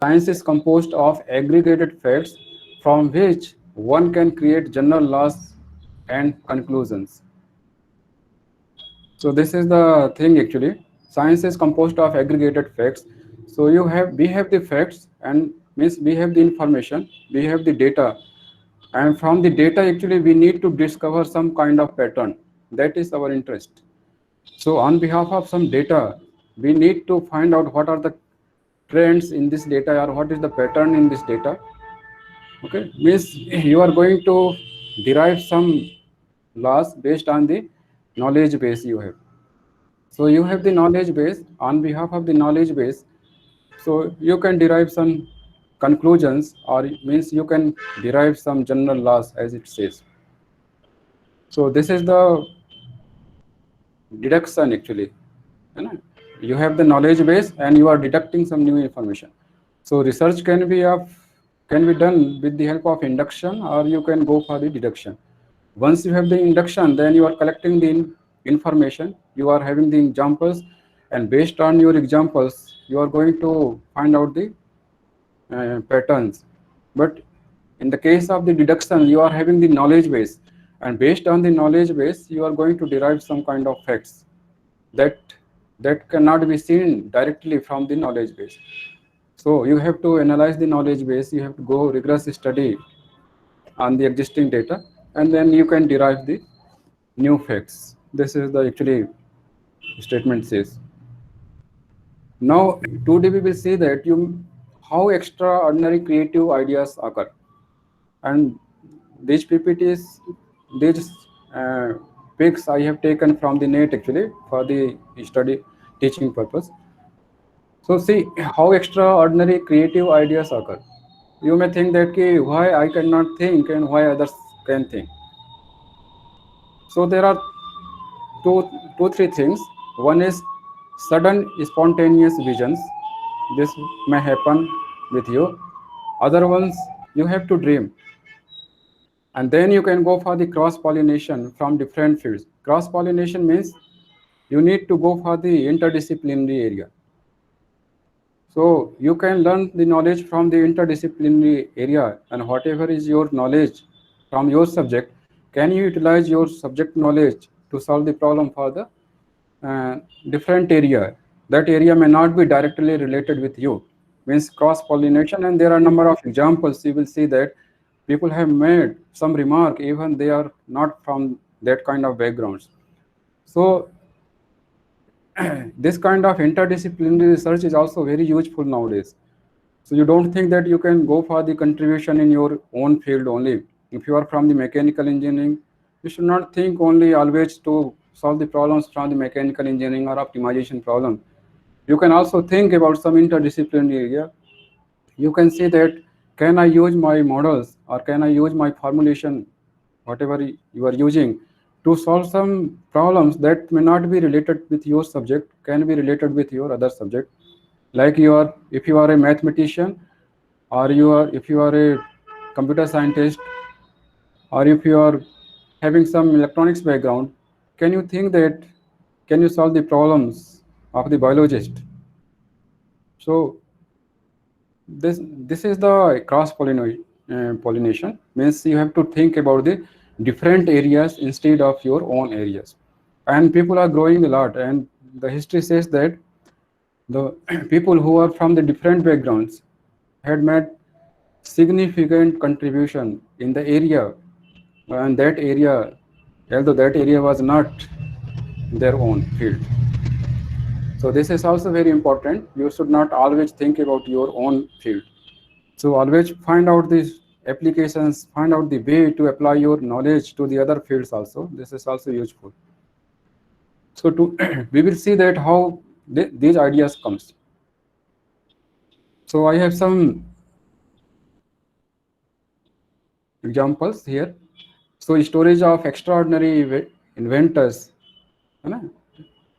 Science is composed of aggregated facts from which one can create general laws and conclusions. So this is the thing actually. Science is composed of aggregated facts. So we have the facts and means we have the information, we have the data, and from the data actually we need to discover some kind of pattern. That is our interest. So on behalf of some data, we need to find out what are the trends in this data or what is the pattern in this data. Okay, means you are going to derive some laws based on the knowledge base you have. So you have the knowledge base. On behalf of the knowledge base, so you can derive some conclusions, or it means you can derive some general laws as it says. So this is the deduction actually. है ना? You have the knowledge base and you are deducting some new information. So research can be done with the help of induction, or you can go for the deduction. Once you have the induction, then you are collecting the information, you are having the examples, and based on your examples you are going to find out the patterns. But in the case of the deduction, you are having the knowledge base, and based on the knowledge base you are going to derive some kind of facts that cannot be seen directly from the knowledge base. So you have to analyze the knowledge base, you have to go rigorous study on the existing data, and then you can derive the new facts. This is the actually statement says. Now today we will see that how extraordinary creative ideas occur, and these PPTs, these uh, pics I have taken from the net actually for the study teaching purpose. So see how extraordinary creative ideas occur. You may think that why I cannot think and why others can think. So there are three things. One is sudden spontaneous visions. This may happen with you. Other ones you have to dream, and then you can go for the cross pollination from different fields. Cross pollination means you need to go for the interdisciplinary area. So you can learn the knowledge from the interdisciplinary area, and whatever is your knowledge from your subject, can you utilize your subject knowledge to solve the problem for the different area. That area may not be directly related with you. Means cross pollination, and there are a number of examples. You will see that people have made some remark even they are not from that kind of backgrounds. So this kind of interdisciplinary research is also very useful nowadays. So you don't think that you can go for the contribution in your own field only. If you are from the mechanical engineering, you should not think only always to solve the problems from the mechanical engineering or optimization problem. You can also think about some interdisciplinary area. You can see that can I use my models or can I use my formulation, whatever you are using, to solve some problems that may not be related with your subject, can be related with your other subject. Like if you are a mathematician, or if you are a computer scientist, or if you are having some electronics background, can you think that can you solve the problems of the biologist? So this is the cross pollination, means you have to think about the different areas instead of your own areas. And people are growing a lot, and the history says that the people who are from the different backgrounds had made significant contribution in the area, and that area, although that area was not their own field. So this is also very important. You should not always think about your own field. So always find out these applications, find out the way to apply your knowledge to the other fields also. This is also useful. So we will see that how these ideas comes. So I have some examples here. So storage of extraordinary inventors, है ना,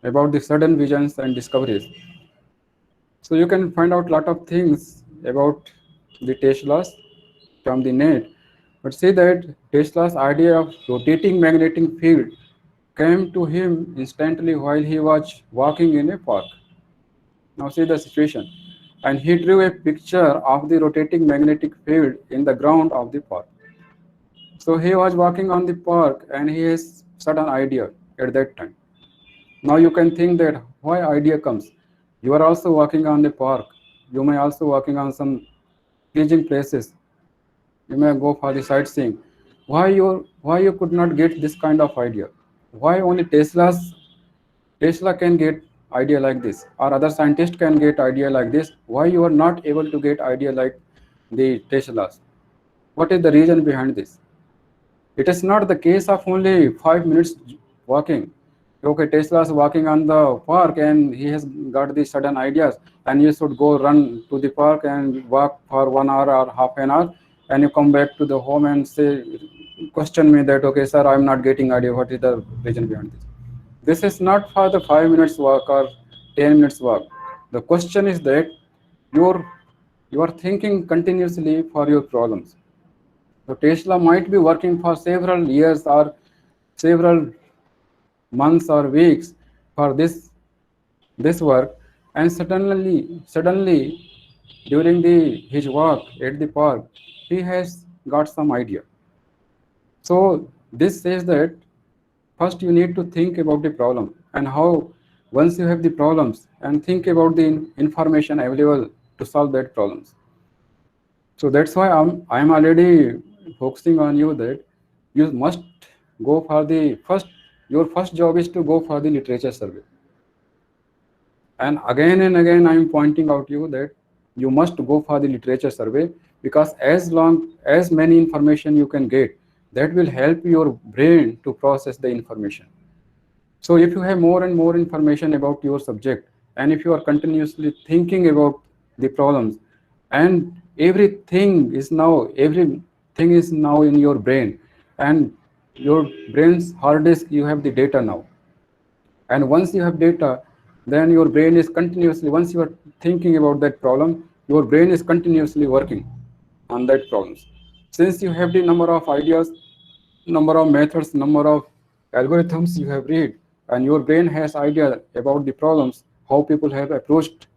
about the sudden visions and discoveries. So you can find out a lot of things about the Tesla's from the net. But see that Tesla's idea of rotating magnetic field came to him instantly while he was walking in a park. Now see the situation. and he drew a picture of the rotating magnetic field in the ground of the park. So he was walking on the park and he has certain idea at that time. Now you can think that why idea comes. You are also walking on the park. You may also walking on some pleasing places. You may go for the sightseeing. Why you could not get this kind of idea? Why only Tesla can get idea like this, or other scientists can get idea like this? Why you are not able to get idea like the Teslas? What is the reason behind this? It is not the case of only 5 minutes walking. Okay, Tesla is walking on the park and he has got these sudden ideas, and you should go run to the park and walk for 1 hour or half an hour, and you come back to the home and say, question me that, okay, sir, I'm not getting idea. What is the reason behind this? This is not for the 5 minutes walk or 10 minutes walk. The question is that you're you are thinking continuously for your problems. So Tesla might be working for several years or several months or weeks for this work, and suddenly during the his walk at the park, he has got some idea. So this says that first you need to think about the problem and how once you have the problems and think about the information available to solve that problems. So that's why I'm already focusing on you that you must go for the first. Your first job is to go for the literature survey. And again, I'm pointing out you that you must go for the literature survey, because as long as many information you can get, that will help your brain to process the information. So if you have more and more information about your subject, and if you are continuously thinking about the problems, and everything is now in your brain, and your brain's hard disk, you have the data now. And once you have data, then your brain is continuously, once you are thinking about that problem, your brain is continuously working on that problems. Since you have the number of ideas, number of methods, number of algorithms you have read, and your brain has idea about the problems, how people have approached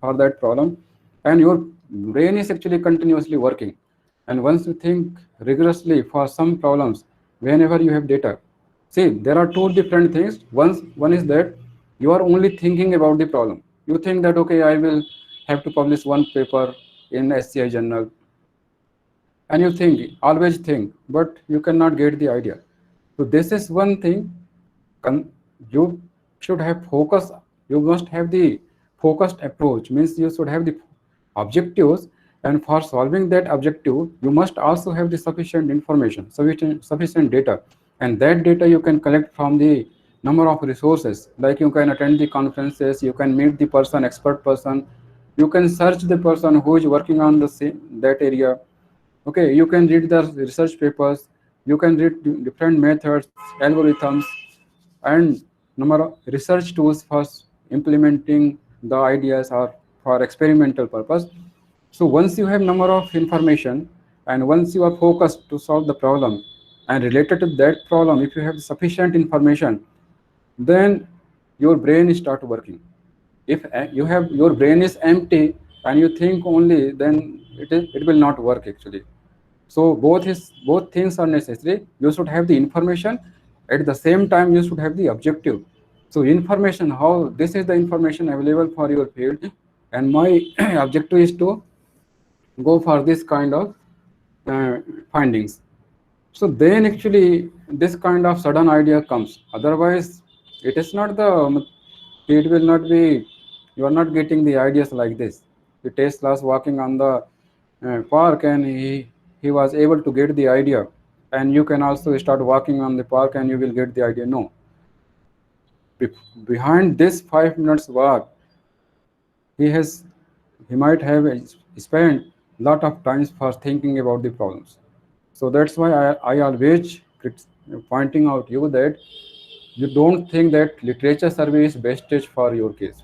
for that problem, and your brain is actually continuously working. And once you think rigorously for some problems, whenever you have data, see, there are two different things. One is that you are only thinking about the problem. You think that, okay, I will have to publish one paper in SCI journal, and you think, always think, but you cannot get the idea. So this is one thing. You should have focus. You must have the focused approach, means you should have the objectives, and for solving that objective you must also have the sufficient information, sufficient data, and that data you can collect from the number of resources, like you can attend the conferences, you can meet the person, expert person, you can search the person who is working on the same that area. Okay, you can read the research papers, you can read different methods, algorithms, and number of research tools for implementing the ideas or for experimental purpose. So once you have number of information, and once you are focused to solve the problem, and related to that problem, if you have sufficient information, then your brain start working. If you have, your brain is empty and you think only, then it will not work actually. So both things are necessary. You should have the information, at the same time you should have the objective. So information, how this is the information available for your field, and my objective is to go for this kind of uh, findings. So then actually this kind of sudden idea comes. Otherwise, it is not the, it will not be, you are not getting the ideas like this. The Tesla's walking on the park, and he was able to get the idea, and you can also start walking on the park and you will get the idea. No. Behind this 5 minutes walk, he has he might have spent lot of times for thinking about the problems. So that's why I always pointing out you that you don't think that literature survey is best stage for your case.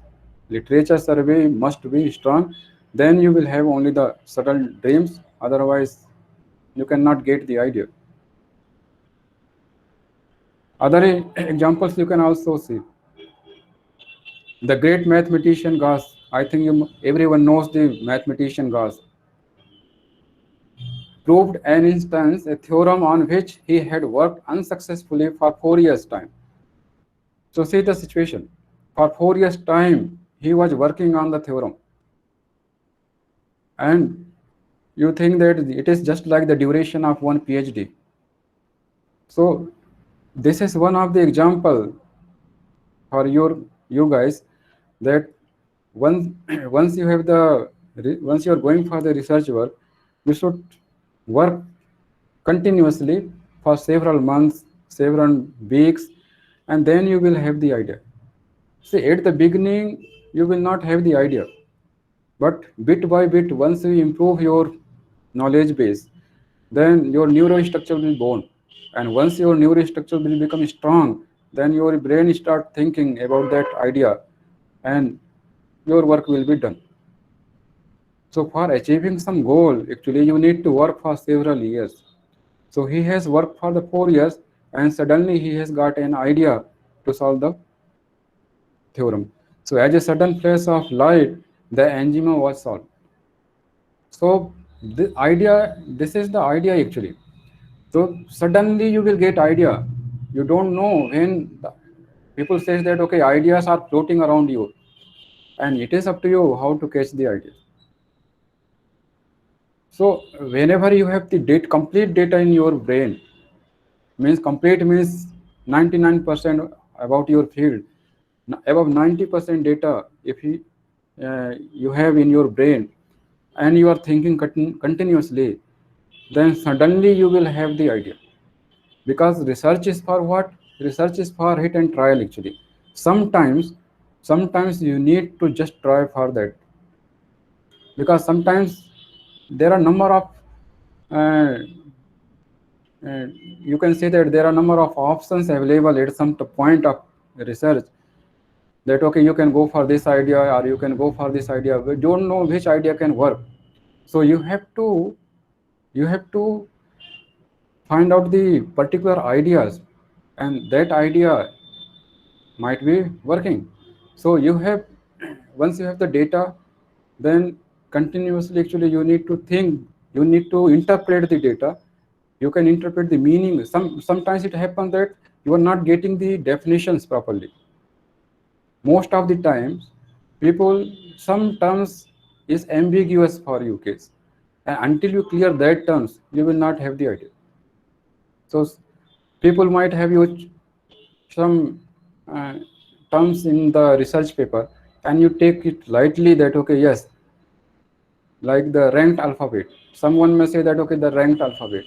Literature survey must be strong, then you will have only the subtle dreams, otherwise you cannot get the idea. Other examples you can also see. The great mathematician I think everyone knows the mathematician Gauss, proved an instance, a theorem on which he had worked unsuccessfully for 4 years' time. So see the situation. For 4 years' time, he was working on the theorem. And you think that it is just like the duration of one PhD. So this is one of the example for you guys that once once you have once you are going for the research work, you should work continuously for several months, several weeks, and then you will have the idea. See, at the beginning, you will not have the idea, but bit by bit, once you improve your knowledge base, then your neurostructure will born. And once your neurostructure will become strong, then your brain start thinking about that idea, and your work will be done. So for achieving some goal, actually you need to work for several years. So he has worked for the 4 years, and suddenly he has got an idea to solve the theorem. So as a sudden flash of light, the enigma was solved. So this is the idea actually. So suddenly you will get idea. You don't know when people says that okay, ideas are floating around you, and it is up to you how to catch the idea. So whenever you have the complete data in your brain, means complete means 99% about your field, above 90% data if you have in your brain, and you are thinking continuously, then suddenly you will have the idea. Because research is for what? Research is for hit and trial actually. Sometimes sometimes you need to just try for that, because sometimes there are number of uh, you can say that there are number of options available at some point of research, that okay, you can go for this idea or you can go for this idea. We don't know which idea can work. So you have to find out the particular ideas, and that idea might be working. So you have once you have the data, then continuously actually you need to think, you need to interpret the data. You can interpret the meaning. Sometimes it happens that you are not getting the definitions properly. Most of the times people, some terms is ambiguous for you case, and until you clear that terms you will not have the idea. So people might have used some uh, terms in the research paper, and you take it lightly that okay, yes, like the ranked alphabet. Someone may say that okay, the ranked alphabet,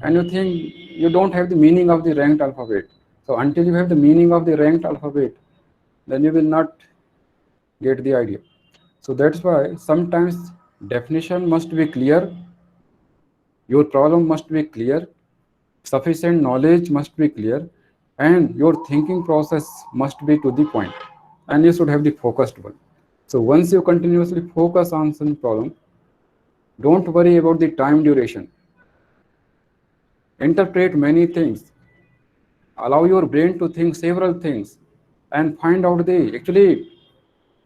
and you think you don't have the meaning of the ranked alphabet. So until you have the meaning of the ranked alphabet, then you will not get the idea. So that's why sometimes definition must be clear, your problem must be clear, sufficient knowledge must be clear, and your thinking process must be to the point, and you should have the focused one. So once you continuously focus on some problem, don't worry about the time duration. Interpret many things, allow your brain to think several things, and find out the actually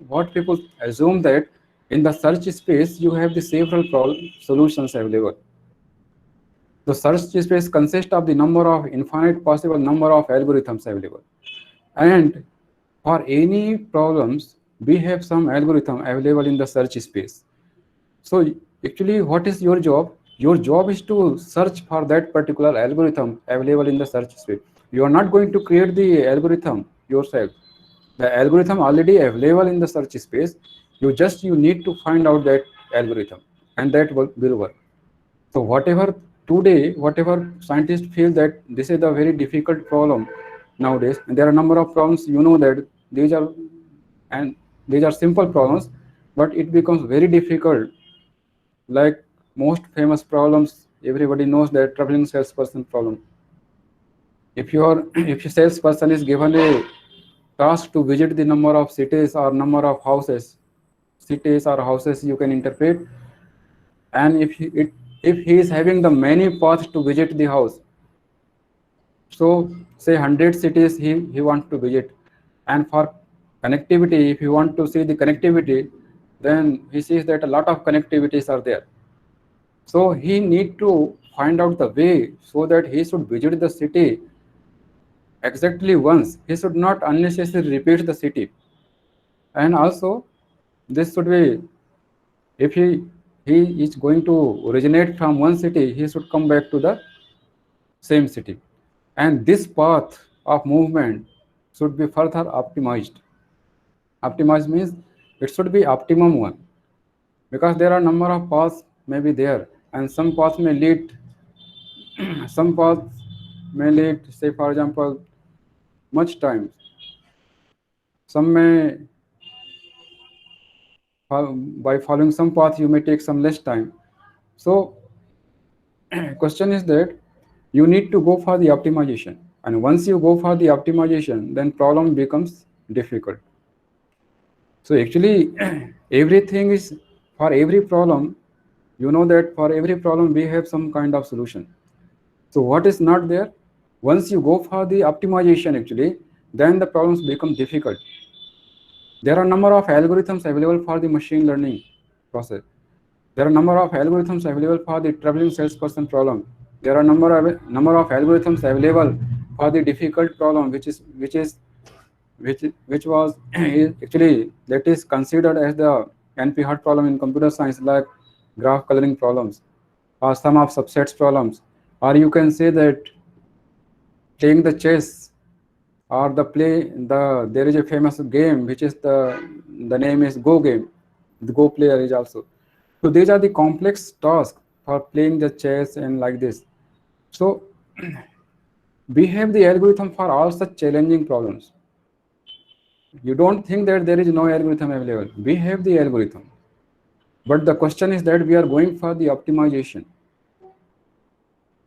what people assume that in the search space you have the several solutions available. The search space consists of the number of infinite possible number of algorithms available, and for any problems we have some algorithm available in the search space. So actually what is your job? Your job is to search for that particular algorithm available in the search space. You are not going to create the algorithm yourself. The algorithm already available in the search space. You need to find out that algorithm, and that will work. So whatever scientists feel that this is a very difficult problem nowadays, and there are a number of problems, that these are and these are simple problems, but it becomes very difficult. Like most famous problems, everybody knows that traveling salesperson problem. If your salesperson is given a task to visit the number of cities or houses you can interpret, and if he is having the many paths to visit the house, so say 100 cities he wants to visit, and for Connectivity, if you want to see the connectivity, then he sees that a lot of connectivities are there. So he need to find out the way so that he should visit the city exactly once. He should not unnecessarily repeat the city. And also, this should be, if he is going to originate from one city, he should come back to the same city. And this path of movement should be further optimized. Optimized means it should be optimum one, because there are number of paths may be there, and some paths may lead some paths may lead, say for example, much time. Some may by following some path you may take some less time. So question is that you need to go for the optimization, and once you go for the optimization, then problem becomes difficult. So actually everything is, for every problem, you know that for every problem we have some kind of solution. So what is not there, once you go for the optimization actually, then the problems become difficult. There are number of algorithms available for the machine learning process. There are number of algorithms available for the traveling salesperson problem. There are number of algorithms available for the difficult problem, which was actually that is considered as the NP hard problem in computer science, like graph coloring problems or sum of subsets problems, or you can say that playing the chess or there is a famous game which is the name is Go game. The Go player is also. So these are the complex tasks for playing the chess and like this. So we have the algorithm for all such challenging problems. You don't think that there is no algorithm available. We have the algorithm. But the question is that we are going for the optimization.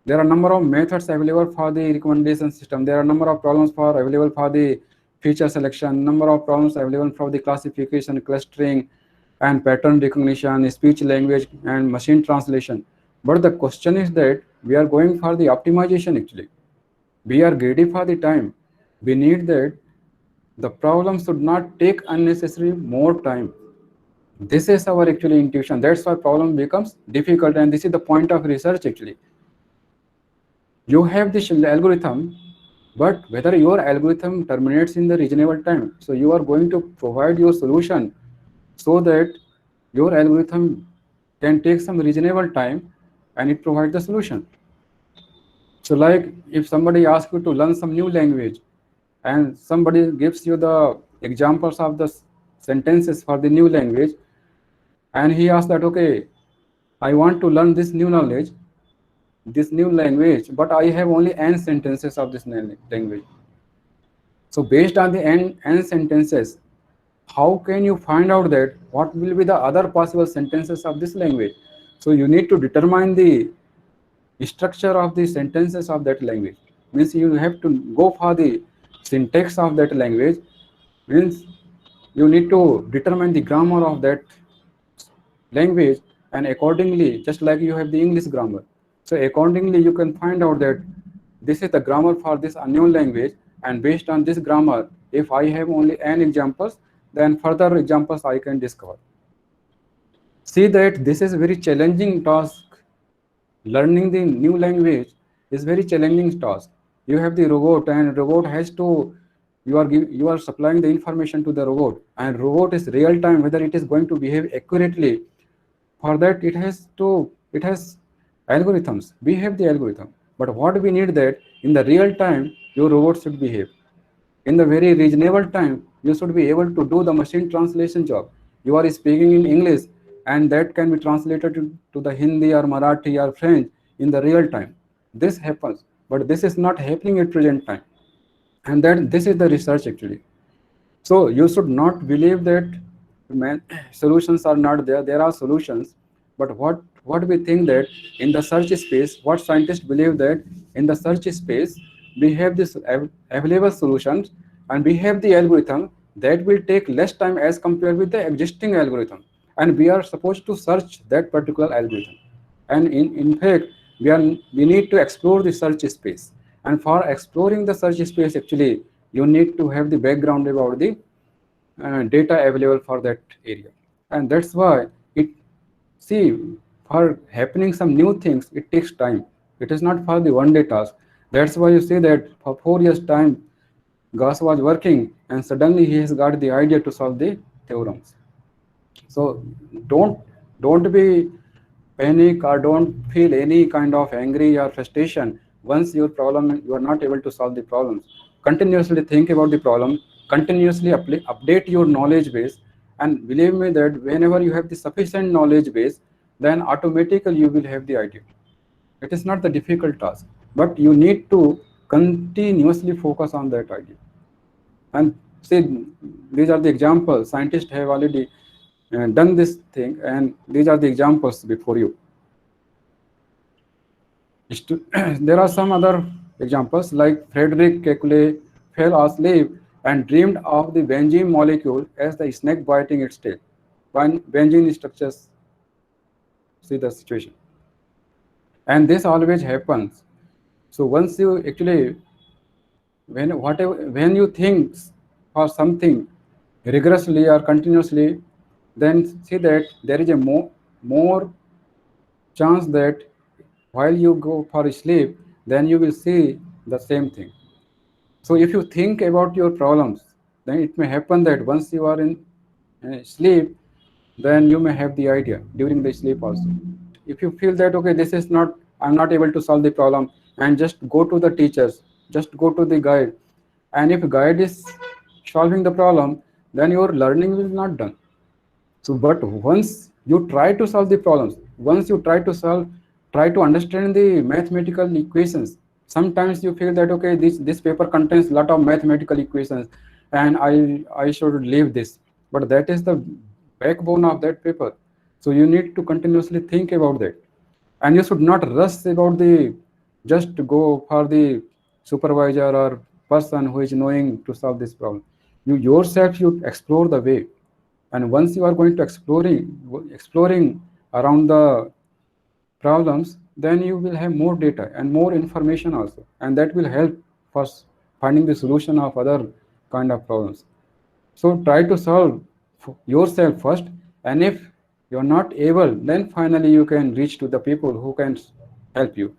There are number of methods available for the recommendation system. There are number of problems for available for the feature selection, number of problems available for the classification, clustering, and pattern recognition, speech language, and machine translation. But the question is that we are going for the optimization actually. We are greedy for the time. We need that the problem should not take unnecessary more time. This is our actually intuition. That's why problem becomes difficult, and this is the point of research actually. You have this algorithm, but whether your algorithm terminates in the reasonable time. So you are going to provide your solution so that your algorithm can take some reasonable time and it provides the solution. So like if somebody asks you to learn some new language and somebody gives you the examples of the sentences for the new language, and he asks that, okay, I want to learn this new knowledge, this new language, but I have only n sentences of this language. So based on the n sentences, how can you find out that what will be the other possible sentences of this language? So you need to determine the structure of the sentences of that language. Means you have to go for the syntax of that language. Means you need to determine the grammar of that language, and accordingly, just like you have the English grammar. So accordingly, you can find out that this is the grammar for this unknown language, and based on this grammar, if I have only n examples, then further examples I can discover. See that this is a very challenging task. Learning the new language is very challenging task. You have the robot, and robot has to, you are supplying the information to the robot, and robot is real time whether it is going to behave accurately. For that it has algorithms. We have the algorithm, but what we need that in the real time your robot should behave. In the very reasonable time, you should be able to do the machine translation job. You are speaking in English, and that can be translated to the Hindi or Marathi or French in the real time. This happens, but this is not happening at present time. And then this is the research actually. So you should not believe that solutions are not there. There are solutions, but what we think that in the search space, what scientists believe that in the search space we have this available solutions, and we have the algorithm that will take less time as compared with the existing algorithm, and we are supposed to search that particular algorithm. And in fact, we need to explore the search space, and for exploring the search space actually you need to have the background about the data available for that area. And that's why it, see, for happening some new things, it takes time. It is not for the one day task. That's why you see that for 4 years time Gauss was working and suddenly he has got the idea to solve the theorems. So don't don't be panic or don't feel any kind of angry or frustration once your problem you are not able to solve the problems. Continuously think about the problem, continuously update your knowledge base, and believe me that whenever you have the sufficient knowledge base, then automatically you will have the idea. It is not the difficult task, but you need to continuously focus on that idea. And see, these are the examples. Scientists have already done this thing, and these are the examples before you. There are some other examples, like Frederick Kekule fell asleep and dreamed of the benzene molecule as the snake biting its tail. When benzene structures, see the situation. And this always happens. So once you actually, when you think for something rigorously or continuously, then see that there is a more chance that while you go for sleep, then you will see the same thing. So if you think about your problems, then it may happen that once you are in sleep, then you may have the idea during the sleep also. If you feel that okay, this is not, I'm not able to solve the problem, and just go to the teachers, just go to the guide, and if guide is solving the problem, then your learning will not done. So, but once you try to solve the problems, once you try to understand the mathematical equations, sometimes you feel that okay, this paper contains lot of mathematical equations, and I should leave this. But that is the backbone of that paper. So you need to continuously think about that, and you should not rush about the just go for the supervisor or person who is knowing to solve this problem. You yourself should explore the way, and once you are going to exploring around the problems, then you will have more data and more information also, and that will help for finding the solution of other kind of problems. So try to solve yourself first, and if you are not able, then finally you can reach to the people who can help you.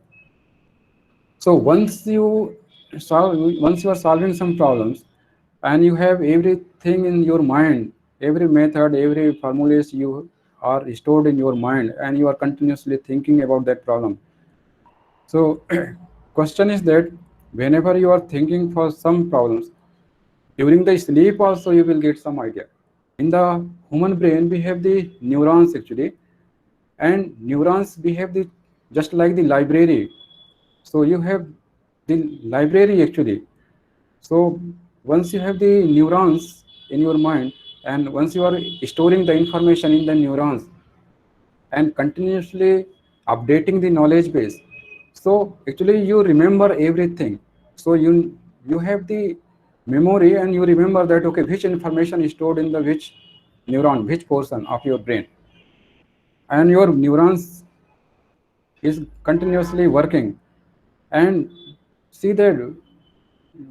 So once you are solving some problems, and you have everything in your mind, every method, every formulas you are stored in your mind, and you are continuously thinking about that problem. So question is that whenever you are thinking for some problems, during the sleep also you will get some idea. In the human brain, we have the neurons actually, and neurons behave the just like the library. So you have the library actually. So once you have the neurons in your mind, and once you are storing the information in the neurons and continuously updating the knowledge base, so actually you remember everything. So you have the memory, and you remember that okay, which information is stored in the which neuron, which portion of your brain, and your neurons is continuously working. And see that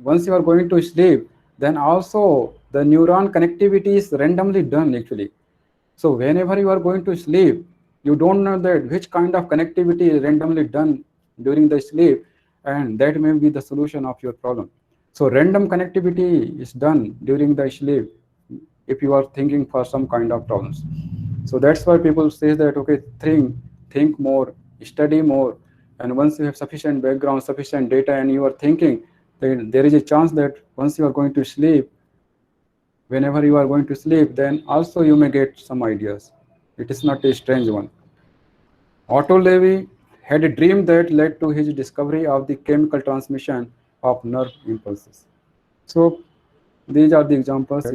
once you are going to sleep, then also the neuron connectivity is randomly done actually. So whenever you are going to sleep, you don't know that which kind of connectivity is randomly done during the sleep, and that may be the solution of your problem. So random connectivity is done during the sleep if you are thinking for some kind of problems. So that's why people say that okay, think more, study more, and once you have sufficient background, sufficient data, and you are thinking, then there is a chance that once you are going to sleep, whenever you are going to sleep, then also you may get some ideas. It is not a strange one. Otto Lewy had a dream that led to his discovery of the chemical transmission of nerve impulses. So these are the examples.